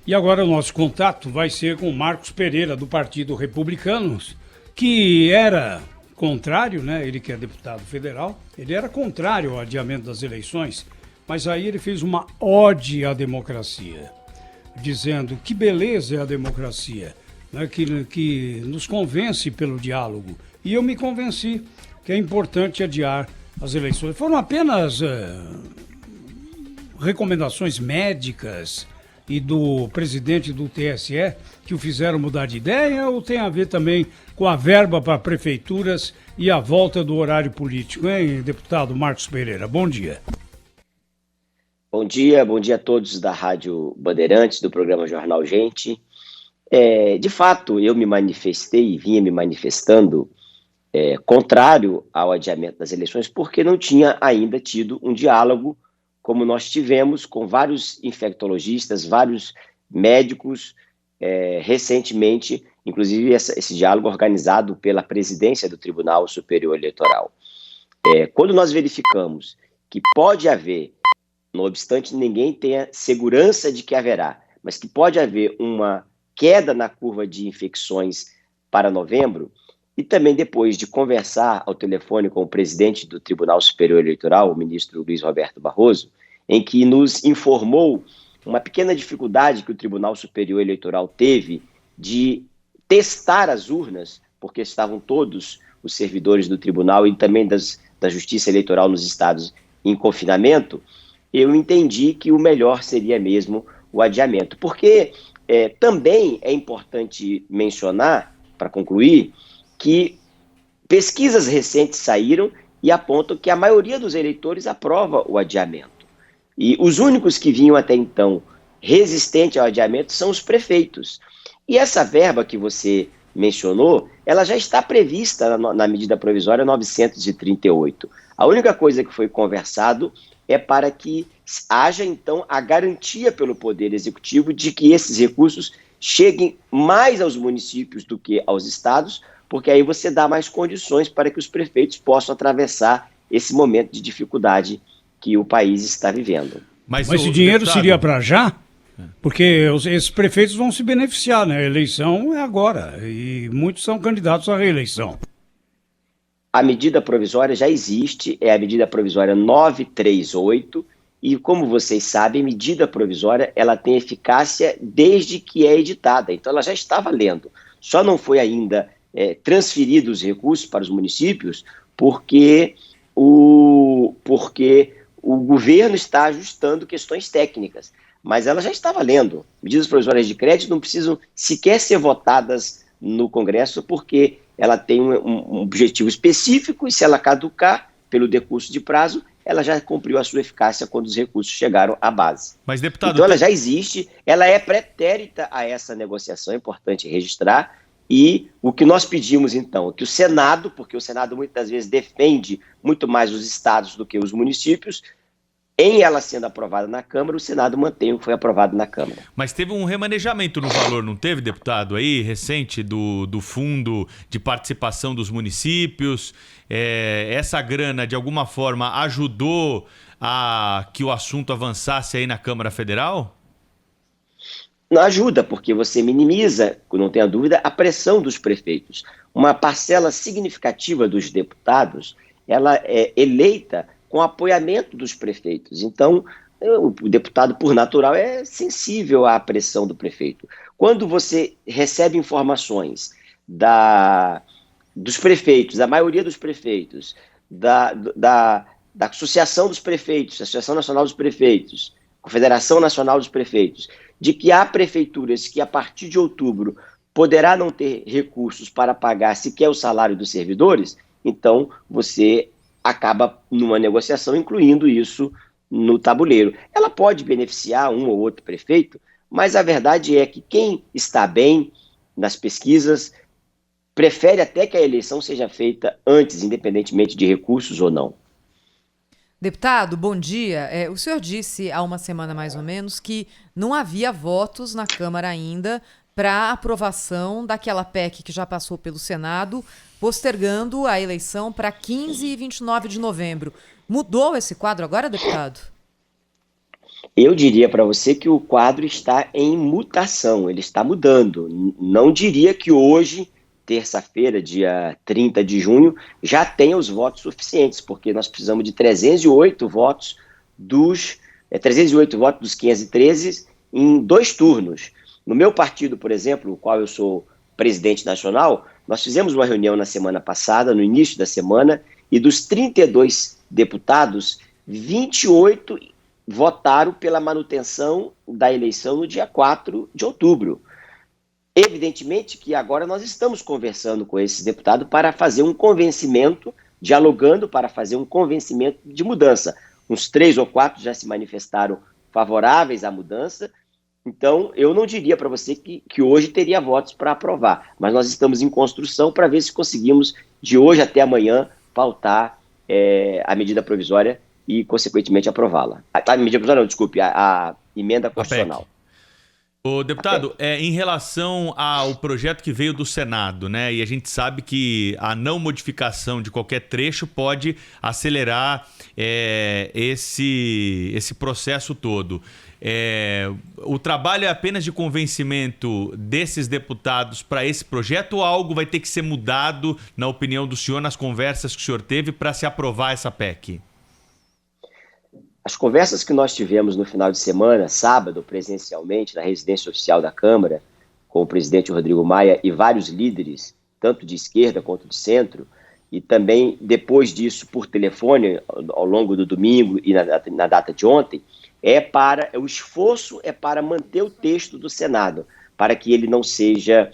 E agora o nosso contato vai ser com Marcos Pereira, do Partido Republicano, que era contrário, né? Ele que é deputado federal, ele era contrário ao adiamento das eleições, mas aí ele fez uma ode à democracia, dizendo que beleza é a democracia, né? Que nos convence pelo diálogo. E eu me convenci que é importante adiar as eleições. Foram apenas recomendações médicas e do presidente do TSE que o fizeram mudar de ideia, ou tem a ver também com a verba para prefeituras e a volta do horário político, hein, deputado Marcos Pereira? Bom dia. Bom dia a todos da Rádio Bandeirantes, do programa Jornal Gente. De fato, eu me manifestei e vinha me manifestando contrário ao adiamento das eleições, porque não tinha ainda tido um diálogo como nós tivemos com vários infectologistas, vários médicos, recentemente, inclusive esse diálogo organizado pela presidência do Tribunal Superior Eleitoral. Quando nós verificamos que pode haver, não obstante ninguém tenha segurança de que haverá, mas que pode haver uma queda na curva de infecções para novembro, e também depois de conversar ao telefone com o presidente do Tribunal Superior Eleitoral, o ministro Luiz Roberto Barroso, em que nos informou uma pequena dificuldade que o Tribunal Superior Eleitoral teve de testar as urnas, porque estavam todos os servidores do tribunal e também da Justiça Eleitoral nos estados em confinamento, eu entendi que o melhor seria mesmo o adiamento. Porque também é importante mencionar, para concluir, que pesquisas recentes saíram e apontam que a maioria dos eleitores aprova o adiamento. E os únicos que vinham até então resistentes ao adiamento são os prefeitos. E essa verba que você mencionou, ela já está prevista na medida provisória 938. A única coisa que foi conversado é para que haja, então, a garantia pelo Poder Executivo de que esses recursos cheguem mais aos municípios do que aos estados, porque aí você dá mais condições para que os prefeitos possam atravessar esse momento de dificuldade que o país está vivendo. Mas esse dinheiro seria para já? Porque esses prefeitos vão se beneficiar, né? A eleição é agora e muitos são candidatos à reeleição. A medida provisória já existe, é a medida provisória 938, e como vocês sabem, a medida provisória ela tem eficácia desde que é editada, então ela já está valendo. Só não foi ainda transferidos os recursos para os municípios porque o governo está ajustando questões técnicas, mas ela já está valendo. Medidas provisórias de crédito não precisam sequer ser votadas no Congresso porque ela tem um objetivo específico e se ela caducar pelo decurso de prazo, ela já cumpriu a sua eficácia quando os recursos chegaram à base. Mas, deputado, então ela já existe, ela é pretérita a essa negociação, é importante registrar. E o que nós pedimos, então, é que o Senado, porque o Senado muitas vezes defende muito mais os estados do que os municípios, em ela sendo aprovada na Câmara, o Senado mantém o que foi aprovado na Câmara. Mas teve um remanejamento no valor, não teve, deputado, aí, recente, do Fundo de Participação dos Municípios? Essa grana, de alguma forma, ajudou a que o assunto avançasse aí na Câmara Federal? Não ajuda, porque você minimiza, não tenha dúvida, a pressão dos prefeitos. Uma parcela significativa dos deputados, ela é eleita com apoiamento dos prefeitos. Então, o deputado, por natural, é sensível à pressão do prefeito. Quando você recebe informações dos prefeitos, da maioria dos prefeitos, da Associação dos Prefeitos, Associação Nacional dos Prefeitos, Confederação Nacional dos Prefeitos, de que há prefeituras que a partir de outubro poderá não ter recursos para pagar sequer o salário dos servidores, então você acaba numa negociação incluindo isso no tabuleiro. Ela pode beneficiar um ou outro prefeito, mas a verdade é que quem está bem nas pesquisas prefere até que a eleição seja feita antes, independentemente de recursos ou não. Deputado, bom dia. O senhor disse há uma semana mais ou menos que não havia votos na Câmara ainda para aprovação daquela PEC que já passou pelo Senado, postergando a eleição para 15 e 29 de novembro. Mudou esse quadro agora, deputado? Eu diria para você que o quadro está em mutação, ele está mudando. Não diria que hoje, terça-feira, dia 30 de junho, já tenha os votos suficientes, porque nós precisamos de 308 votos dos 308 votos dos 513 em 2 turnos. No meu partido, por exemplo, o qual eu sou presidente nacional, nós fizemos uma reunião na semana passada, no início da semana, e dos 32 deputados, 28 votaram pela manutenção da eleição no dia 4 de outubro. Evidentemente que agora nós estamos conversando com esses deputados para fazer um convencimento, dialogando para fazer um convencimento de mudança. Uns 3 ou 4 já se manifestaram favoráveis à mudança, então eu não diria para você que hoje teria votos para aprovar, mas nós estamos em construção para ver se conseguimos, de hoje até amanhã, pautar a medida provisória e, consequentemente, aprová-la. A medida provisória não, desculpe, a emenda constitucional. Ô, deputado, em relação ao projeto que veio do Senado, né? E a gente sabe que a não modificação de qualquer trecho pode acelerar esse processo todo. O trabalho é apenas de convencimento desses deputados para esse projeto ou algo vai ter que ser mudado, na opinião do senhor, nas conversas que o senhor teve para se aprovar essa PEC? As conversas que nós tivemos no final de semana, sábado, presencialmente, na residência oficial da Câmara, com o presidente Rodrigo Maia e vários líderes, tanto de esquerda quanto de centro, e também depois disso por telefone, ao longo do domingo e na data de ontem, o esforço é para manter o texto do Senado, para que ele não seja,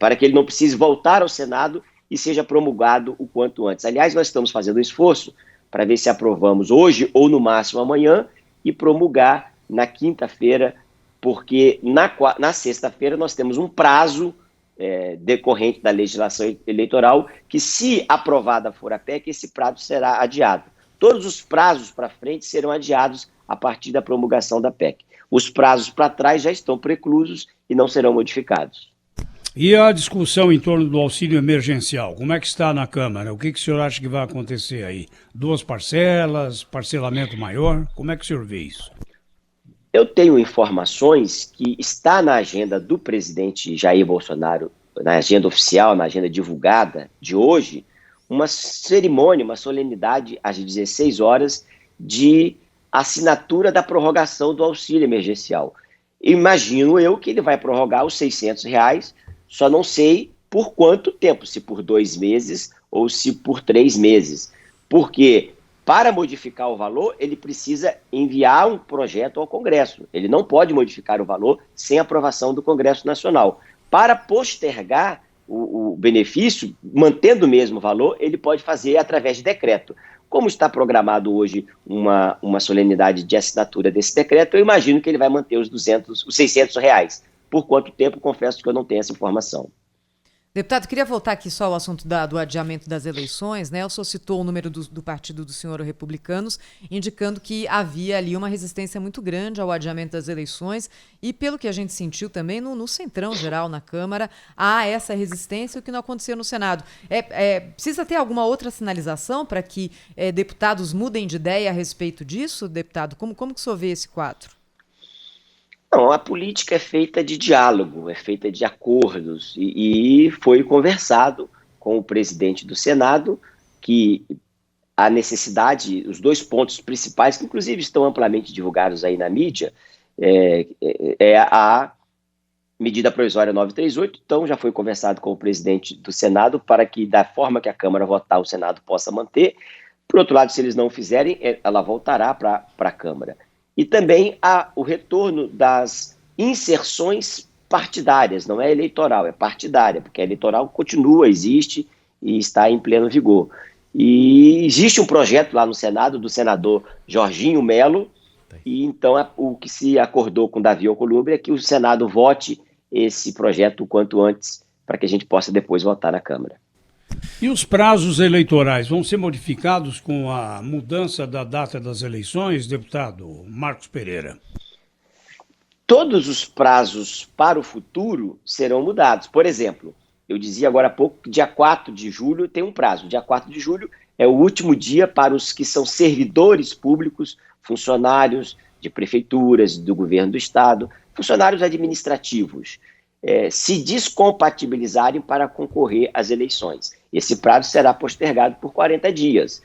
para que ele não precise voltar ao Senado e seja promulgado o quanto antes. Aliás, nós estamos fazendo um esforço para ver se aprovamos hoje ou no máximo amanhã e promulgar na quinta-feira, porque na sexta-feira nós temos um prazo decorrente da legislação eleitoral que, se aprovada for a PEC, esse prazo será adiado. Todos os prazos para frente serão adiados a partir da promulgação da PEC. Os prazos para trás já estão preclusos e não serão modificados. E a discussão em torno do auxílio emergencial, como é que está na Câmara? O que o senhor acha que vai acontecer aí? 2 parcelas, parcelamento maior? Como é que o senhor vê isso? Eu tenho informações que está na agenda do presidente Jair Bolsonaro, na agenda oficial, na agenda divulgada de hoje, uma cerimônia, uma solenidade às 16 horas de assinatura da prorrogação do auxílio emergencial. Imagino eu que ele vai prorrogar os R$600, só não sei por quanto tempo, se por 2 meses ou se por 3 meses. Porque para modificar o valor, ele precisa enviar um projeto ao Congresso. Ele não pode modificar o valor sem aprovação do Congresso Nacional. Para postergar o benefício, mantendo o mesmo valor, ele pode fazer através de decreto. Como está programado hoje uma solenidade de assinatura desse decreto, eu imagino que ele vai manter os R$600. Por quanto tempo, confesso que eu não tenho essa informação. Deputado, queria voltar aqui só ao assunto do adiamento das eleições, né? O senhor citou o número do partido do senhor, Republicanos, indicando que havia ali uma resistência muito grande ao adiamento das eleições e, pelo que a gente sentiu também no centrão geral na Câmara, há essa resistência, o que não aconteceu no Senado. Precisa ter alguma outra sinalização para que deputados mudem de ideia a respeito disso, deputado? Como que o senhor vê esse quadro? Não, a política é feita de diálogo, é feita de acordos e foi conversado com o presidente do Senado que a necessidade, os 2 pontos principais, que inclusive estão amplamente divulgados aí na mídia, a medida provisória 938, então já foi conversado com o presidente do Senado para que, da forma que a Câmara votar, o Senado possa manter. Por outro lado, se eles não fizerem, ela voltará para a Câmara. E também há o retorno das inserções partidárias, não é eleitoral, é partidária, porque a eleitoral continua, existe e está em pleno vigor. E existe um projeto lá no Senado do senador Jorginho Melo, e então o que se acordou com Davi Alcolumbre é que o Senado vote esse projeto o quanto antes, para que a gente possa depois votar na Câmara. E os prazos eleitorais vão ser modificados com a mudança da data das eleições, deputado Marcos Pereira? Todos os prazos para o futuro serão mudados. Por exemplo, eu dizia agora há pouco que dia 4 de julho tem um prazo. Dia 4 de julho é o último dia para os que são servidores públicos, funcionários de prefeituras, do governo do estado, funcionários administrativos, se descompatibilizarem para concorrer às eleições. Esse prazo será postergado por 40 dias.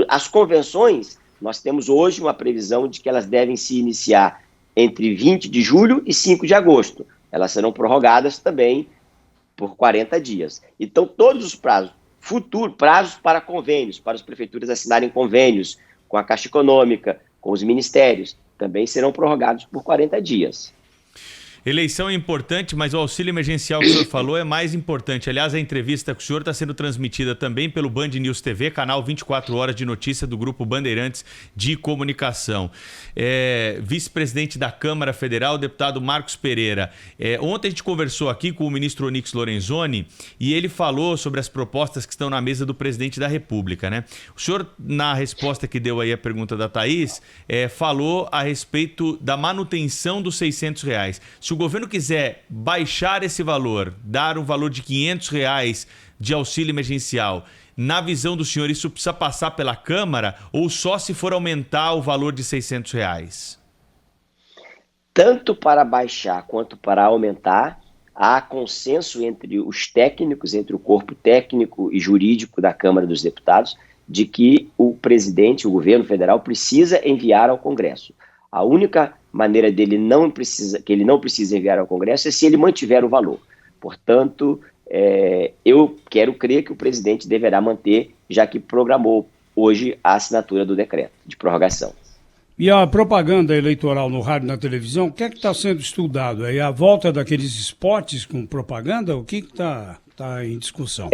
As convenções, nós temos hoje uma previsão de que elas devem se iniciar entre 20 de julho e 5 de agosto. Elas serão prorrogadas também por 40 dias. Então, todos os prazos para convênios, para as prefeituras assinarem convênios com a Caixa Econômica, com os ministérios, também serão prorrogados por 40 dias. Eleição é importante, mas o auxílio emergencial que o senhor falou é mais importante. Aliás, a entrevista com o senhor está sendo transmitida também pelo Band News TV, canal 24 horas de notícia do Grupo Bandeirantes de Comunicação. Vice-presidente da Câmara Federal, deputado Marcos Pereira. Ontem a gente conversou aqui com o ministro Onyx Lorenzoni e ele falou sobre as propostas que estão na mesa do presidente da República, né? O senhor, na resposta que deu aí à pergunta da Thaís, falou a respeito da manutenção dos R$600. Se o governo quiser baixar esse valor, dar um valor de R$500 de auxílio emergencial, na visão do senhor, isso precisa passar pela Câmara ou só se for aumentar o valor de R$600? Tanto para baixar quanto para aumentar, há consenso entre os técnicos, entre o corpo técnico e jurídico da Câmara dos Deputados, de que o presidente, o governo federal, precisa enviar ao Congresso. A única maneira que ele não precisa enviar ao Congresso é se ele mantiver o valor. Portanto, eu quero crer que o presidente deverá manter, já que programou hoje a assinatura do decreto de prorrogação. E a propaganda eleitoral no rádio e na televisão, o que é que está sendo estudado? É a volta daqueles spots com propaganda? O que está em discussão?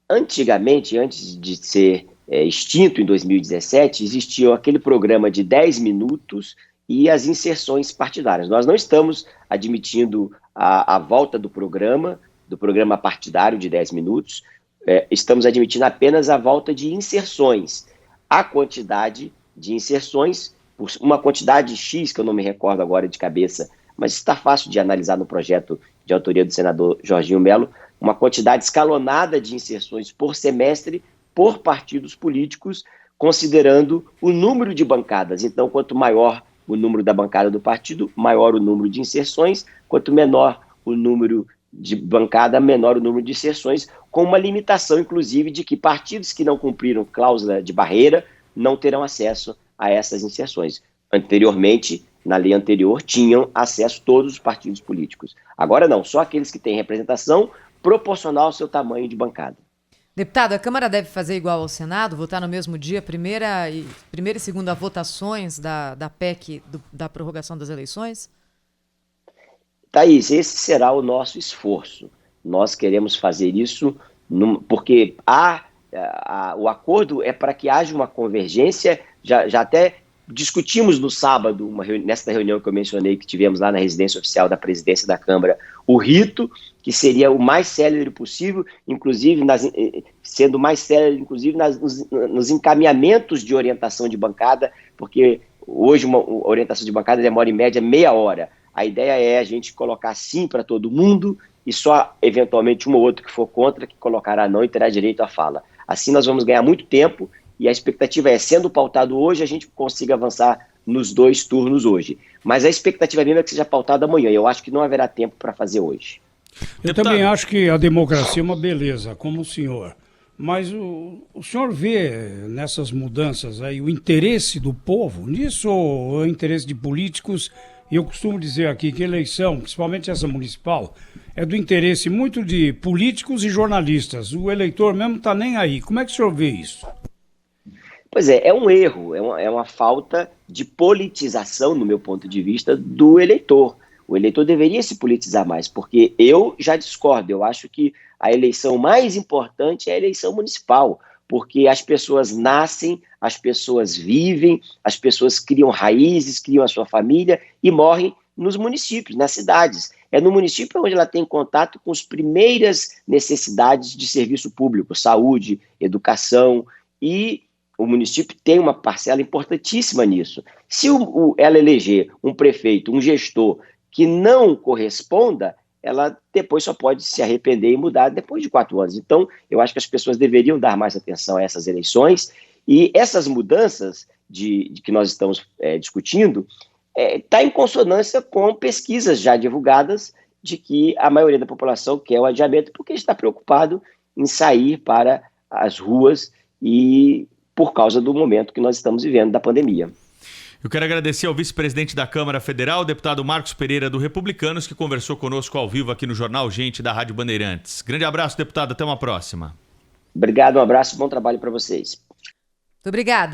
Antigamente, antes de ser extinto em 2017, existia aquele programa de 10 minutos e as inserções partidárias. Nós não estamos admitindo a volta do programa partidário de 10 minutos, estamos admitindo apenas a volta de inserções. A quantidade de inserções, por uma quantidade X, que eu não me recordo agora de cabeça, mas está fácil de analisar no projeto de autoria do senador Jorginho Melo, uma quantidade escalonada de inserções por semestre, por partidos políticos, considerando o número de bancadas. Então, quanto maior o número da bancada do partido, maior o número de inserções, quanto menor o número de bancada, menor o número de inserções, com uma limitação, inclusive, de que partidos que não cumpriram cláusula de barreira não terão acesso a essas inserções. Anteriormente, na lei anterior, tinham acesso todos os partidos políticos. Agora não, só aqueles que têm representação proporcional ao seu tamanho de bancada. Deputado, a Câmara deve fazer igual ao Senado, votar no mesmo dia, primeira e segunda votações da PEC da prorrogação das eleições? Thaís, esse será o nosso esforço. Nós queremos fazer isso porque o acordo é para que haja uma convergência. Já até discutimos no sábado, nessa reunião que eu mencionei, que tivemos lá na residência oficial da presidência da Câmara, o rito, que seria o mais célere possível, inclusive sendo mais célere, inclusive nos encaminhamentos de orientação de bancada, porque hoje uma orientação de bancada demora em média meia hora. A ideia é a gente colocar sim para todo mundo e só eventualmente um ou outro que for contra que colocará não e terá direito à fala. Assim nós vamos ganhar muito tempo e a expectativa é, sendo pautado hoje, a gente consiga avançar nos 2 turnos hoje. Mas a expectativa mesmo é que seja pautado amanhã. Eu acho que não haverá tempo para fazer hoje. Eu também acho que a democracia é uma beleza, como o senhor. Mas o senhor vê nessas mudanças aí o interesse do povo nisso ou o interesse de políticos? Eu costumo dizer aqui que eleição, principalmente essa municipal, é do interesse muito de políticos e jornalistas. O eleitor mesmo não está nem aí. Como é que o senhor vê isso? Pois é um erro, é uma falta de politização, no meu ponto de vista, do eleitor. O eleitor deveria se politizar mais, porque eu já discordo. Eu acho que a eleição mais importante é a eleição municipal, porque as pessoas nascem, as pessoas vivem, as pessoas criam raízes, criam a sua família e morrem nos municípios, nas cidades. É no município onde ela tem contato com as primeiras necessidades de serviço público, saúde, educação, e o município tem uma parcela importantíssima nisso. Se ela eleger um prefeito, um gestor que não corresponda, ela depois só pode se arrepender e mudar depois de 4 anos. Então, eu acho que as pessoas deveriam dar mais atenção a essas eleições E essas mudanças de que nós estamos discutindo está em consonância com pesquisas já divulgadas de que a maioria da população quer o adiamento porque está preocupado em sair para as ruas e por causa do momento que nós estamos vivendo da pandemia. Eu quero agradecer ao vice-presidente da Câmara Federal, deputado Marcos Pereira, do Republicanos, que conversou conosco ao vivo aqui no Jornal Gente da Rádio Bandeirantes. Grande abraço, deputado. Até uma próxima. Obrigado, um abraço e bom trabalho para vocês. Muito obrigada.